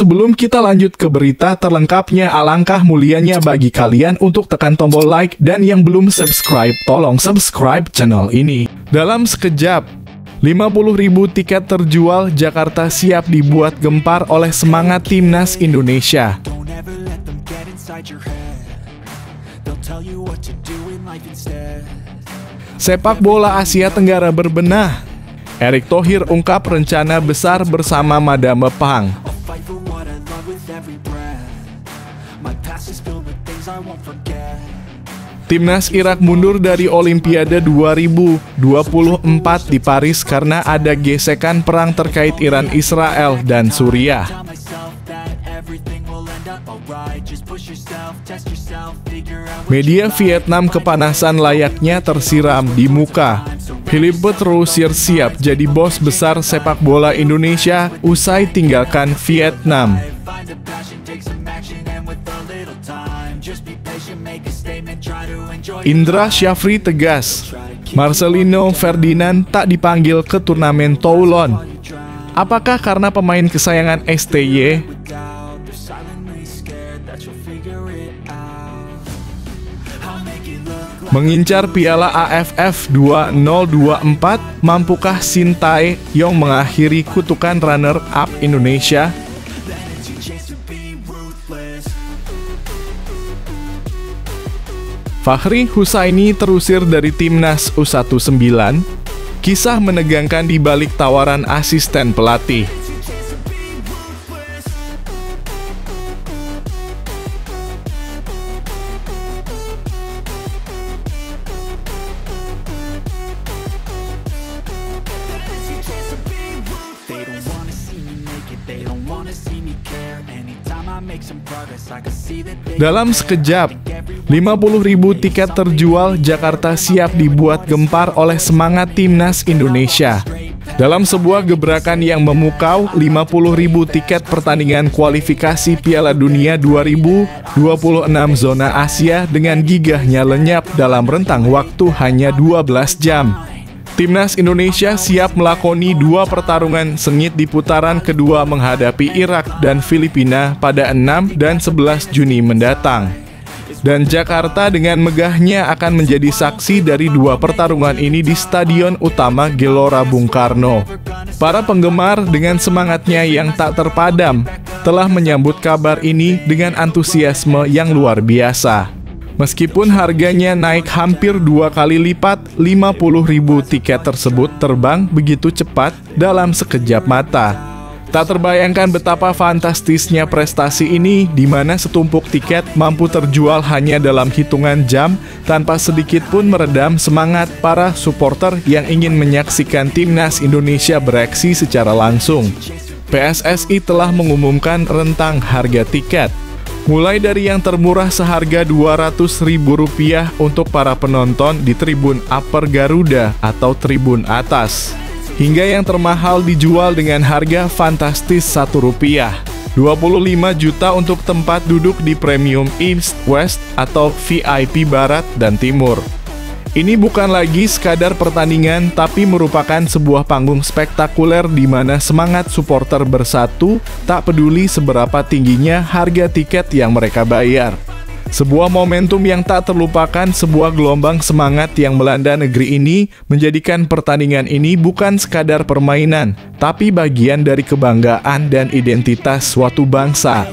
sebelum kita lanjut ke berita terlengkapnya, alangkah mulianya bagi kalian untuk tekan tombol like, dan yang belum subscribe, tolong subscribe channel ini. Dalam sekejap, 50.000 tiket terjual, Jakarta siap dibuat gempar oleh semangat timnas Indonesia. Sepak bola Asia Tenggara berbenah. Erick Thohir ungkap rencana besar bersama Madame Pang. Timnas Irak mundur dari Olimpiade 2024 di Paris karena ada gesekan perang terkait Iran, Israel, dan Suriah. Media Vietnam kepanasan layaknya tersiram di muka. Philippe Troussier siap jadi bos besar sepak bola Indonesia usai tinggalkan Vietnam. Indra Syafri tegas, Marcelino Ferdinand tak dipanggil ke turnamen Toulon. Apakah karena pemain kesayangan STY? Mengincar Piala AFF 2024, mampukah Sintayong mengakhiri kutukan runner-up Indonesia? Fahri Husaini terusir dari Timnas U19, kisah menegangkan di balik tawaran asisten pelatih. Dalam sekejap, 50.000 tiket terjual, Jakarta siap dibuat gempar oleh semangat timnas Indonesia. Dalam sebuah gebrakan yang memukau, 50.000 tiket pertandingan kualifikasi Piala Dunia 2026 zona Asia dengan gigahnya lenyap dalam rentang waktu hanya 12 jam. Timnas Indonesia siap melakoni dua pertarungan sengit di putaran kedua menghadapi Irak dan Filipina pada 6 dan 11 Juni mendatang. Dan Jakarta dengan megahnya akan menjadi saksi dari dua pertarungan ini di Stadion Utama Gelora Bung Karno. Para penggemar dengan semangatnya yang tak terpadam telah menyambut kabar ini dengan antusiasme yang luar biasa. Meskipun harganya naik hampir 2 kali lipat, 50.000 tiket tersebut terbang begitu cepat dalam sekejap mata. Tak terbayangkan betapa fantastisnya prestasi ini, di mana setumpuk tiket mampu terjual hanya dalam hitungan jam tanpa sedikit pun meredam semangat para supporter yang ingin menyaksikan timnas Indonesia bereaksi secara langsung. PSSI telah mengumumkan rentang harga tiket. Mulai dari yang termurah seharga Rp200.000 untuk para penonton di tribun Upper Garuda atau tribun atas, hingga yang termahal dijual dengan harga fantastis Rp1, 25 juta untuk tempat duduk di Premium East, West atau VIP Barat dan Timur. Ini bukan lagi sekadar pertandingan, tapi merupakan sebuah panggung spektakuler di mana semangat supporter bersatu, tak peduli seberapa tingginya harga tiket yang mereka bayar. Sebuah momentum yang tak terlupakan, sebuah gelombang semangat yang melanda negeri ini, menjadikan pertandingan ini bukan sekadar permainan, tapi bagian dari kebanggaan dan identitas suatu bangsa.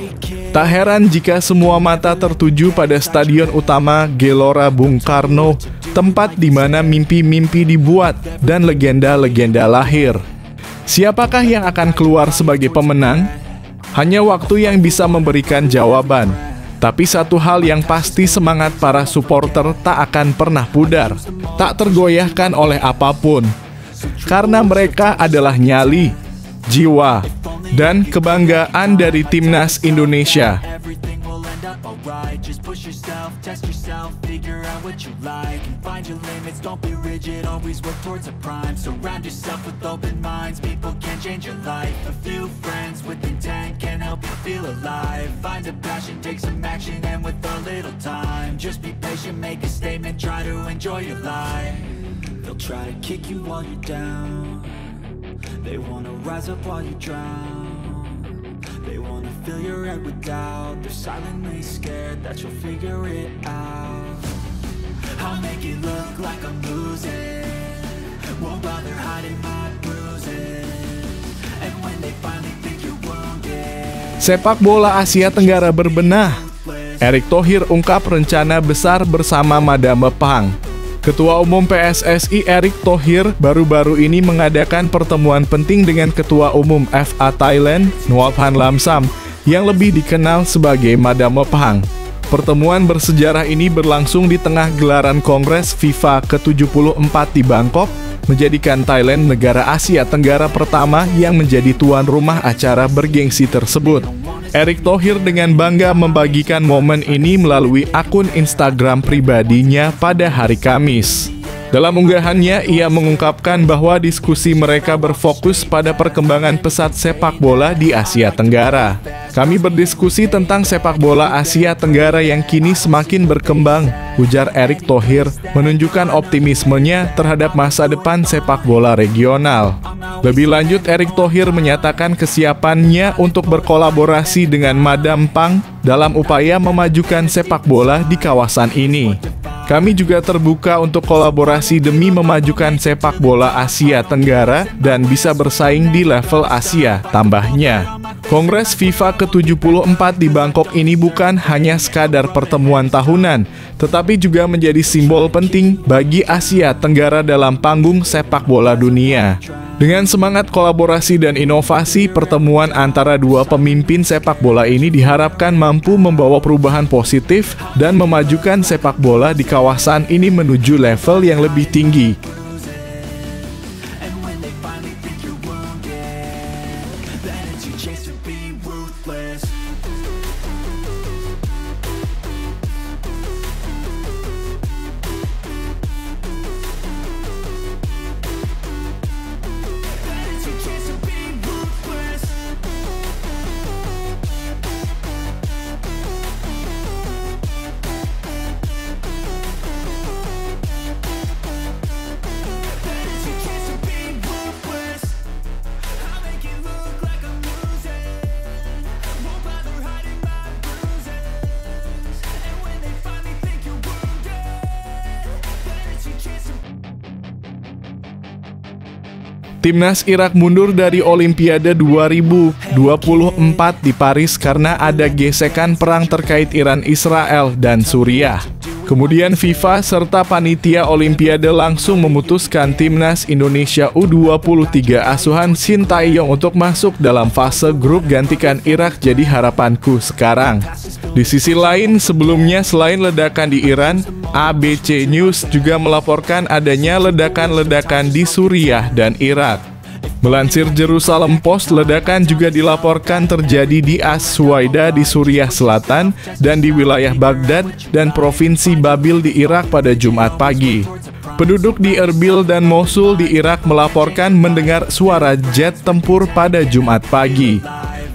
Tak heran jika semua mata tertuju pada Stadion Utama Gelora Bung Karno, tempat di mana mimpi-mimpi dibuat dan legenda-legenda lahir. Siapakah yang akan keluar sebagai pemenang? Hanya waktu yang bisa memberikan jawaban. Tapi satu hal yang pasti, semangat para supporter tak akan pernah pudar, tak tergoyahkan oleh apapun. Karena mereka adalah nyali, jiwa, dan kebanggaan dari timnas Indonesia. They wanna rise up while you drown. They wanna fill your head with doubt. They're silently scared that you'll figure it out. I'll make it look like I'm losing, won't bother hiding my bruises. And when they finally think you're wounded, sepak bola Asia Tenggara berbenah. Erick Thohir ungkap rencana besar bersama Madame Pang. Ketua Umum PSSI Erick Thohir baru-baru ini mengadakan pertemuan penting dengan Ketua Umum FA Thailand, Nuaphan Lamsam, yang lebih dikenal sebagai Madame Pang. Pertemuan bersejarah ini berlangsung di tengah gelaran Kongres FIFA ke-74 di Bangkok, menjadikan Thailand negara Asia Tenggara pertama yang menjadi tuan rumah acara bergengsi tersebut. Erick Thohir dengan bangga membagikan momen ini melalui akun Instagram pribadinya pada hari Kamis. Dalam unggahannya, ia mengungkapkan bahwa diskusi mereka berfokus pada perkembangan pesat sepak bola di Asia Tenggara. Kami berdiskusi tentang sepak bola Asia Tenggara yang kini semakin berkembang, ujar Erick Thohir, menunjukkan optimismenya terhadap masa depan sepak bola regional. Lebih lanjut, Erick Thohir menyatakan kesiapannya untuk berkolaborasi dengan Madame Pang dalam upaya memajukan sepak bola di kawasan ini. Kami juga terbuka untuk kolaborasi demi memajukan sepak bola Asia Tenggara dan bisa bersaing di level Asia, tambahnya. Kongres FIFA ke-74 di Bangkok ini bukan hanya sekadar pertemuan tahunan, tetapi juga menjadi simbol penting bagi Asia Tenggara dalam panggung sepak bola dunia. Dengan semangat kolaborasi dan inovasi, pertemuan antara dua pemimpin sepak bola ini diharapkan mampu membawa perubahan positif dan memajukan sepak bola di kawasan ini menuju level yang lebih tinggi. Timnas Irak mundur dari Olimpiade 2024 di Paris karena ada gesekan perang terkait Iran, Israel, dan Suriah. Kemudian FIFA serta panitia Olimpiade langsung memutuskan Timnas Indonesia U23 asuhan Sintayong untuk masuk dalam fase grup gantikan Irak jadi harapanku sekarang. Di sisi lain, sebelumnya selain ledakan di Iran, ABC News juga melaporkan adanya ledakan-ledakan di Suriah dan Irak. Melansir Jerusalem Post, ledakan juga dilaporkan terjadi di As-Suwaida di Suriah Selatan dan di wilayah Baghdad dan Provinsi Babil di Irak pada Jumat pagi. Penduduk di Erbil dan Mosul di Irak melaporkan mendengar suara jet tempur pada Jumat pagi.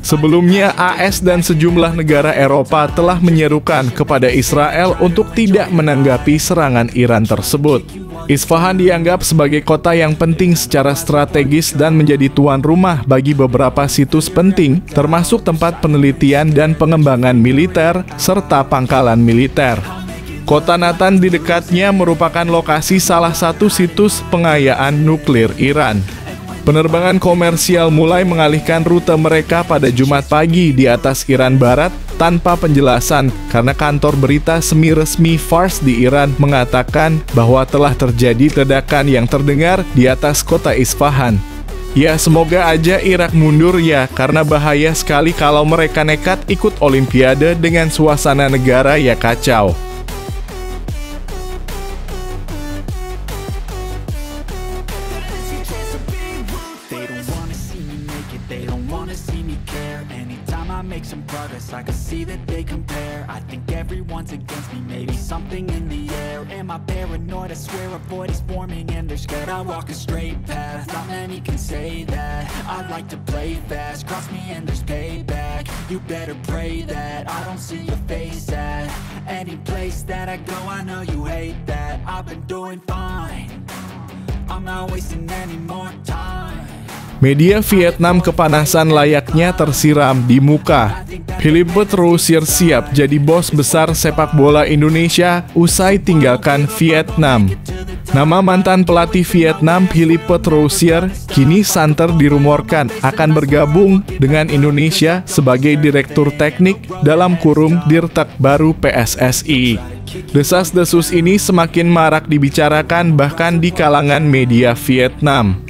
Sebelumnya, AS dan sejumlah negara Eropa telah menyerukan kepada Israel untuk tidak menanggapi serangan Iran tersebut. Isfahan dianggap sebagai kota yang penting secara strategis dan menjadi tuan rumah bagi beberapa situs penting, termasuk tempat penelitian dan pengembangan militer, serta pangkalan militer. Kota Natan di dekatnya merupakan lokasi salah satu situs pengayaan nuklir Iran. Penerbangan komersial mulai mengalihkan rute mereka pada Jumat pagi di atas Iran Barat tanpa penjelasan karena kantor berita semi-resmi Fars di Iran mengatakan bahwa telah terjadi ledakan yang terdengar di atas kota Isfahan. Ya, semoga aja Irak mundur ya, karena bahaya sekali kalau mereka nekat ikut Olimpiade dengan suasana negara ya kacau. Make some progress, I can see that they compare. I think everyone's against me, maybe something in the air. Am I paranoid? I swear a void is forming and they're scared. I walk a straight path, not many can say that. I like to play fast, cross me and there's payback. You better pray that I don't see your face at any place that I go. I know you hate that. I've been doing fine, I'm not wasting any more time. Media Vietnam kepanasan layaknya tersiram di muka. Philippe Troussier siap jadi bos besar sepak bola Indonesia usai tinggalkan Vietnam. Nama mantan pelatih Vietnam Philippe Troussier kini santer dirumorkan akan bergabung dengan Indonesia sebagai direktur teknik dalam kurung Dirtek baru PSSI. Desas-desus ini semakin marak dibicarakan bahkan di kalangan media Vietnam.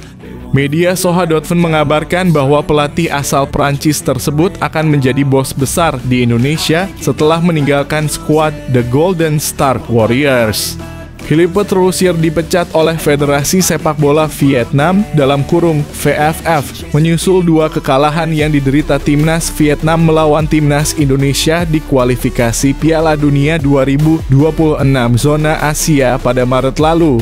Media Soha.fun mengabarkan bahwa pelatih asal Prancis tersebut akan menjadi bos besar di Indonesia setelah meninggalkan skuad The Golden Star Warriors. Philippe Troussier dipecat oleh Federasi Sepak Bola Vietnam dalam kurung VFF menyusul 2 kekalahan yang diderita timnas Vietnam melawan timnas Indonesia di kualifikasi Piala Dunia 2026 zona Asia pada Maret lalu.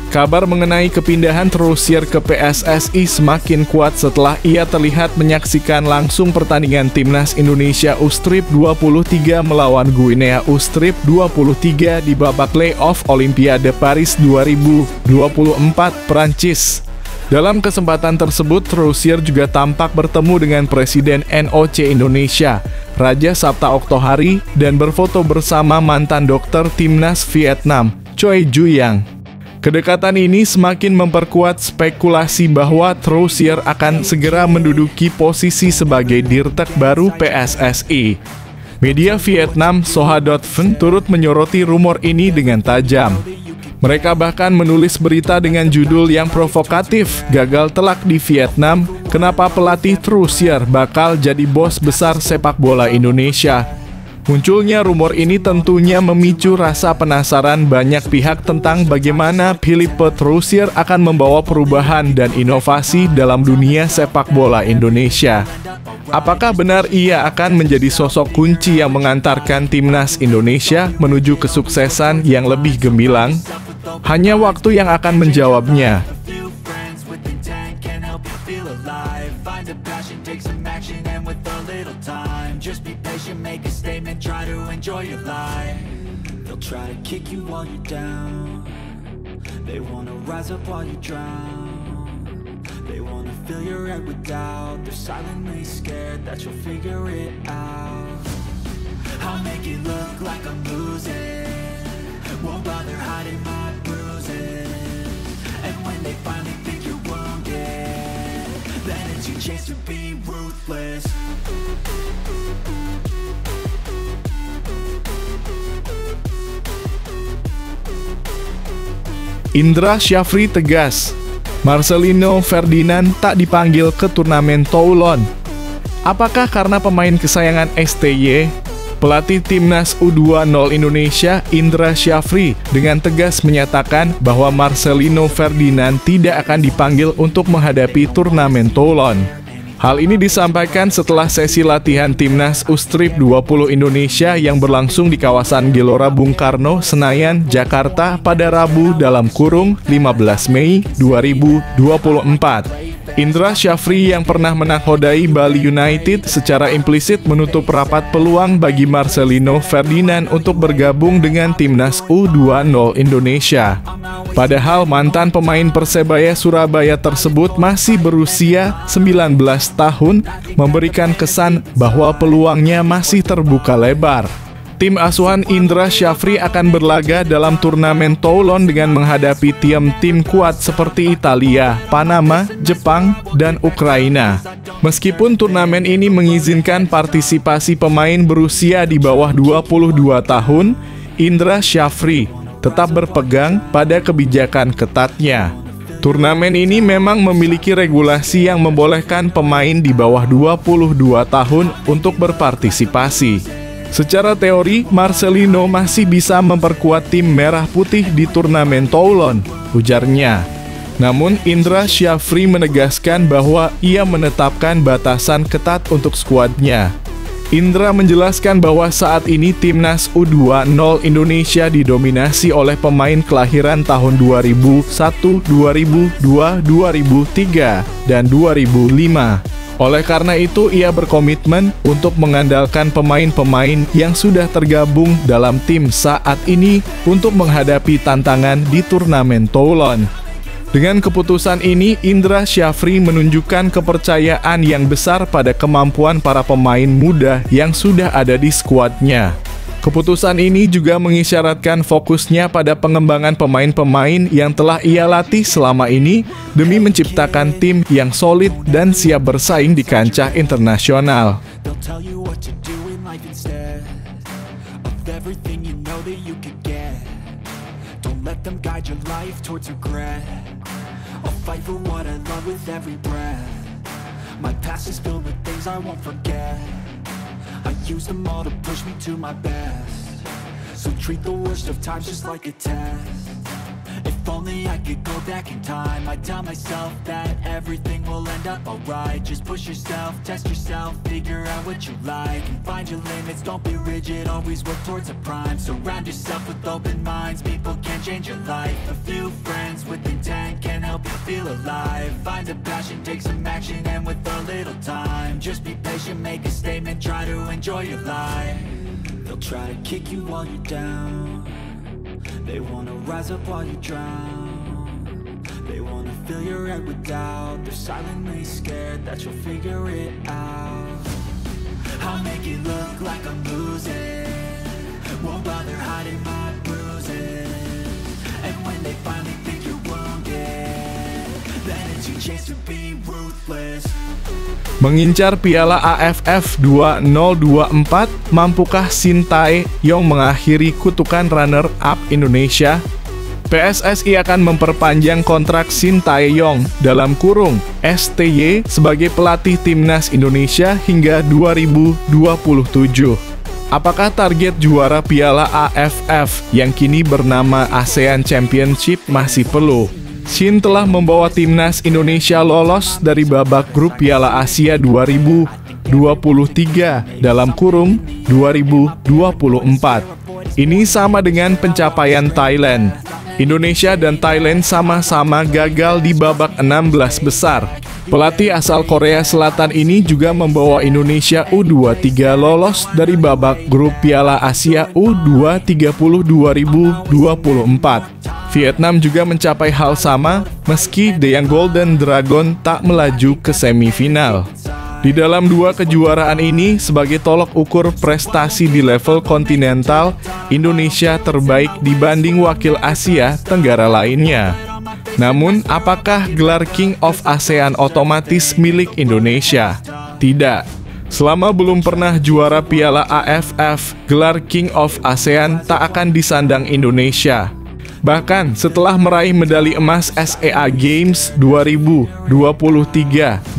Kabar mengenai kepindahan Troussier ke PSSI semakin kuat setelah ia terlihat menyaksikan langsung pertandingan timnas Indonesia U-Strip 23 melawan Guinea U-Strip 23 di babak play-off Olimpiade Paris 2024 Prancis. Dalam kesempatan tersebut, Troussier juga tampak bertemu dengan Presiden NOC Indonesia, Raja Sabta Oktohari, dan berfoto bersama mantan dokter timnas Vietnam, Choi Ju-yang. Kedekatan ini semakin memperkuat spekulasi bahwa Troussier akan segera menduduki posisi sebagai Dirtek baru PSSI. Media Vietnam Soha.fun turut menyoroti rumor ini dengan tajam. Mereka bahkan menulis berita dengan judul yang provokatif, "Gagal telak di Vietnam, kenapa pelatih Troussier bakal jadi bos besar sepak bola Indonesia?" Munculnya rumor ini tentunya memicu rasa penasaran banyak pihak tentang bagaimana Philippe Troussier akan membawa perubahan dan inovasi dalam dunia sepak bola Indonesia. Apakah benar ia akan menjadi sosok kunci yang mengantarkan timnas Indonesia menuju kesuksesan yang lebih gemilang? Hanya waktu yang akan menjawabnya. Just be patient, make a statement, try to enjoy your life. They'll try to kick you while you're down. They wanna rise up while you drown. They wanna fill your head with doubt. They're silently scared that you'll figure it out. I'll make it look like I'm losing. Won't bother hiding my bruises. And when they finally think you're wounded, then it's your chance to be ruthless. Indra Syafri tegas, Marcelino Ferdinand tak dipanggil ke turnamen Toulon. Apakah karena pemain kesayangan STY? Pelatih timnas U20 Indonesia Indra Syafri dengan tegas menyatakan bahwa Marcelino Ferdinand tidak akan dipanggil untuk menghadapi turnamen Toulon. Hal ini disampaikan setelah sesi latihan timnas U-Strip 20 Indonesia yang berlangsung di kawasan Gelora Bung Karno, Senayan, Jakarta pada Rabu dalam kurung 15 Mei 2024. Indra Syafri yang pernah menakodai Bali United secara implisit menutup rapat peluang bagi Marcelino Ferdinand untuk bergabung dengan timnas U20 Indonesia. Padahal mantan pemain Persebaya Surabaya tersebut masih berusia 19 tahun, memberikan kesan bahwa peluangnya masih terbuka lebar. Tim asuhan Indra Syafri akan berlaga dalam turnamen Toulon dengan menghadapi tim kuat seperti Italia, Panama, Jepang, dan Ukraina. Meskipun turnamen ini mengizinkan partisipasi pemain berusia di bawah 22 tahun, Indra Syafri tetap berpegang pada kebijakan ketatnya. Turnamen ini memang memiliki regulasi yang membolehkan pemain di bawah 22 tahun untuk berpartisipasi. Secara teori, Marcelino masih bisa memperkuat tim merah putih di turnamen Toulon, ujarnya. Namun, Indra Syafri menegaskan bahwa ia menetapkan batasan ketat untuk skuadnya. Indra menjelaskan bahwa saat ini timnas U20 Indonesia didominasi oleh pemain kelahiran tahun 2001, 2002, 2003, dan 2005. Oleh karena itu, ia berkomitmen untuk mengandalkan pemain-pemain yang sudah tergabung dalam tim saat ini untuk menghadapi tantangan di turnamen Toulon. Dengan keputusan ini, Indra Syafri menunjukkan kepercayaan yang besar pada kemampuan para pemain muda yang sudah ada di skuadnya. Keputusan ini juga mengisyaratkan fokusnya pada pengembangan pemain-pemain yang telah ia latih selama ini demi menciptakan tim yang solid dan siap bersaing di kancah internasional. Let them guide your life towards regret. I'll fight for what I love with every breath. My past is filled with things I won't forget. I use them all to push me to my best. So treat the worst of times just like a test. If only I could go back in time, I'd tell myself that everything will end up alright. Just push yourself, test yourself, figure out what you like, and find your limits, don't be rigid, always work towards a prime. Surround yourself with open minds, people can change your life. A few friends with intent can help you feel alive. Find a passion, take some action, and with a little time, just be patient, make a statement, try to enjoy your life. They'll try to kick you while you're down. They wanna rise up while you drown. They wanna fill your head with doubt. They're silently scared that you'll figure it out. I'll make it look like I'm losing, won't bother hiding my bruises. And when they finally think you're wounded, then it's your chance to be ruthless. Mengincar Piala AFF 2024, mampukah Shin Tae-yong mengakhiri kutukan runner-up Indonesia? PSSI akan memperpanjang kontrak Shin Tae-yong dalam kurung STY sebagai pelatih timnas Indonesia hingga 2027. Apakah target juara Piala AFF yang kini bernama ASEAN Championship masih perlu? Shin telah membawa timnas Indonesia lolos dari babak grup Piala Asia 2023 dalam kurung 2024. Ini sama dengan pencapaian Thailand. Indonesia dan Thailand sama-sama gagal di babak 16 besar. Pelatih asal Korea Selatan ini juga membawa Indonesia U23 lolos dari babak grup Piala Asia U20 2024. Vietnam juga mencapai hal sama, meski The Young Golden Dragon tak melaju ke semifinal. Di dalam dua kejuaraan ini, sebagai tolok ukur prestasi di level kontinental, Indonesia terbaik dibanding wakil Asia Tenggara lainnya. Namun, apakah gelar King of ASEAN otomatis milik Indonesia? Tidak. Selama belum pernah juara Piala AFF, gelar King of ASEAN tak akan disandang Indonesia. Bahkan setelah meraih medali emas SEA Games 2023,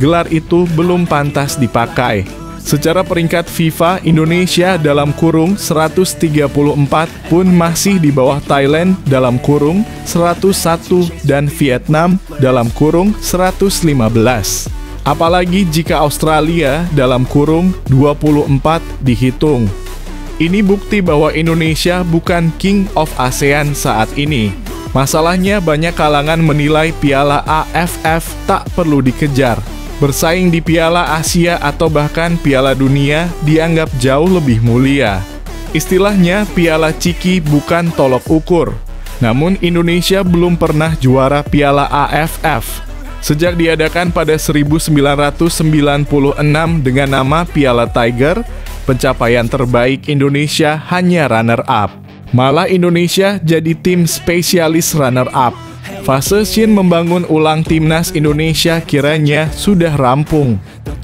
gelar itu belum pantas dipakai. Secara peringkat FIFA, Indonesia dalam kurung 134 pun masih di bawah Thailand dalam kurung 101 dan Vietnam dalam kurung 115. Apalagi jika Australia dalam kurung 24 dihitung. Ini bukti bahwa Indonesia bukan King of ASEAN saat ini. Masalahnya banyak kalangan menilai Piala AFF tak perlu dikejar. Bersaing di Piala Asia atau bahkan Piala Dunia dianggap jauh lebih mulia. Istilahnya Piala Ciki bukan tolok ukur. Namun Indonesia belum pernah juara Piala AFF. Sejak diadakan pada 1996 dengan nama Piala Tiger, pencapaian terbaik Indonesia hanya runner-up. Malah Indonesia jadi tim spesialis runner-up. Fase Shin membangun ulang timnas Indonesia kiranya sudah rampung.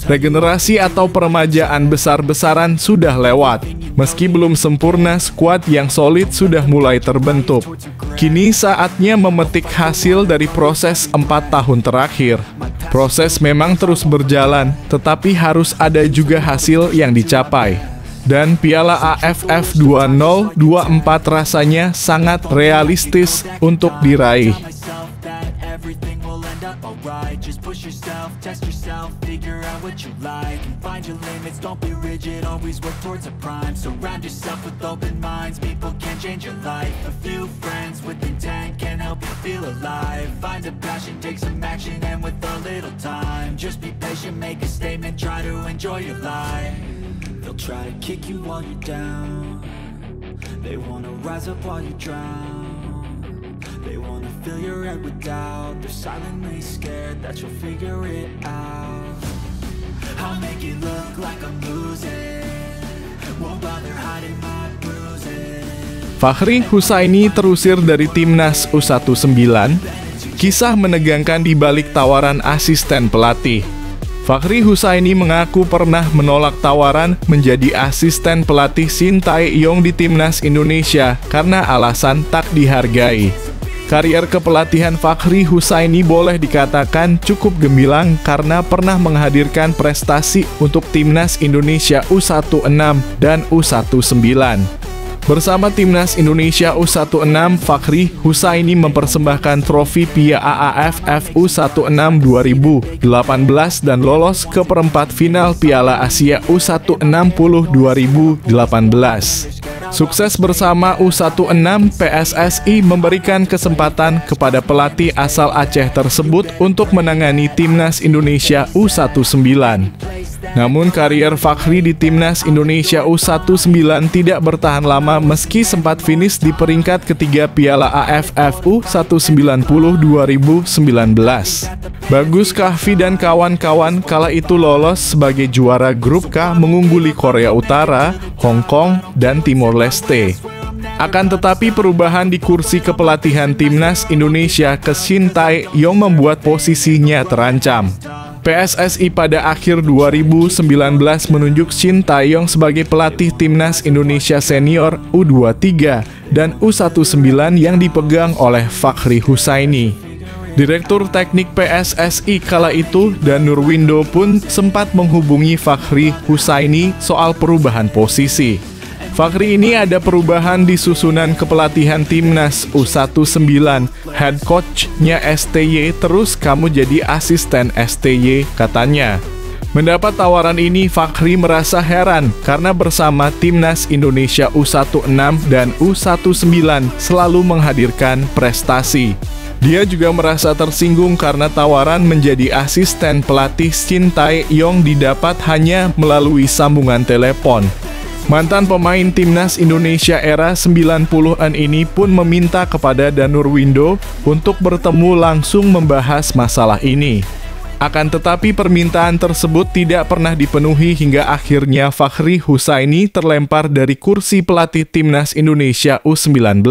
Regenerasi atau peremajaan besar-besaran sudah lewat. Meski belum sempurna, skuad yang solid sudah mulai terbentuk. Kini saatnya memetik hasil dari proses 4 tahun terakhir. Proses memang terus berjalan, tetapi harus ada juga hasil yang dicapai. Dan Piala AFF 2024 rasanya sangat realistis untuk diraih. Just push yourself, test yourself, figure out what you like, and find your limits, don't be rigid, always work towards a prime. Surround yourself with open minds, people can change your life. A few friends with intent can help you feel alive. Find a passion, take some action, and with a little time, just be patient, make a statement, try to enjoy your life. They'll try to kick you while you're down. They wanna rise up while you drown. They wanna fill your head with doubt. They're silently scared that you'll figure it out. I'll make it look like I'm losing. Won't bother hiding my bruises. Fakhri Husaini terusir dari timnas U19. Kisah menegangkan di balik tawaran asisten pelatih. Fakhri Husaini mengaku pernah menolak tawaran menjadi asisten pelatih Shin Tae-yong di timnas Indonesia karena alasan tak dihargai. Karier kepelatihan Fakhri Husaini boleh dikatakan cukup gemilang karena pernah menghadirkan prestasi untuk timnas Indonesia U16 dan U19. Bersama timnas Indonesia U16, Fakhri Husaini mempersembahkan trofi Piala AFF U16 2018 dan lolos ke perempat final Piala Asia U16 2018. Sukses bersama U16, PSSI memberikan kesempatan kepada pelatih asal Aceh tersebut untuk menangani timnas Indonesia U19. Namun karier Fakhri di timnas Indonesia U19 tidak bertahan lama meski sempat finish di peringkat ketiga Piala AFF U190 2019. Bagus Kahvi dan kawan-kawan kala itu lolos sebagai juara grup K mengungguli Korea Utara, Hong Kong, dan Timor Leste. Akan tetapi perubahan di kursi kepelatihan timnas Indonesia ke Shin Tae-yong membuat posisinya terancam. PSSI pada akhir 2019 menunjuk Shin Tae-yong sebagai pelatih timnas Indonesia senior U23 dan U19 yang dipegang oleh Fakhri Husaini. Direktur teknik PSSI kala itu, Dan Nurwindo pun sempat menghubungi Fakhri Husaini soal perubahan posisi. Fakhri ini ada perubahan di susunan kepelatihan timnas U19. Head coach-nya STY, terus kamu jadi asisten STY, katanya. Mendapat tawaran ini, Fakhri merasa heran karena bersama timnas Indonesia U16 dan U19 selalu menghadirkan prestasi. Dia juga merasa tersinggung karena tawaran menjadi asisten pelatih Shin Tae-yong didapat hanya melalui sambungan telepon. Mantan pemain timnas Indonesia era 90-an ini pun meminta kepada Dan Nurwindo untuk bertemu langsung membahas masalah ini. Akan tetapi permintaan tersebut tidak pernah dipenuhi hingga akhirnya Fakhri Husaini terlempar dari kursi pelatih timnas Indonesia U19.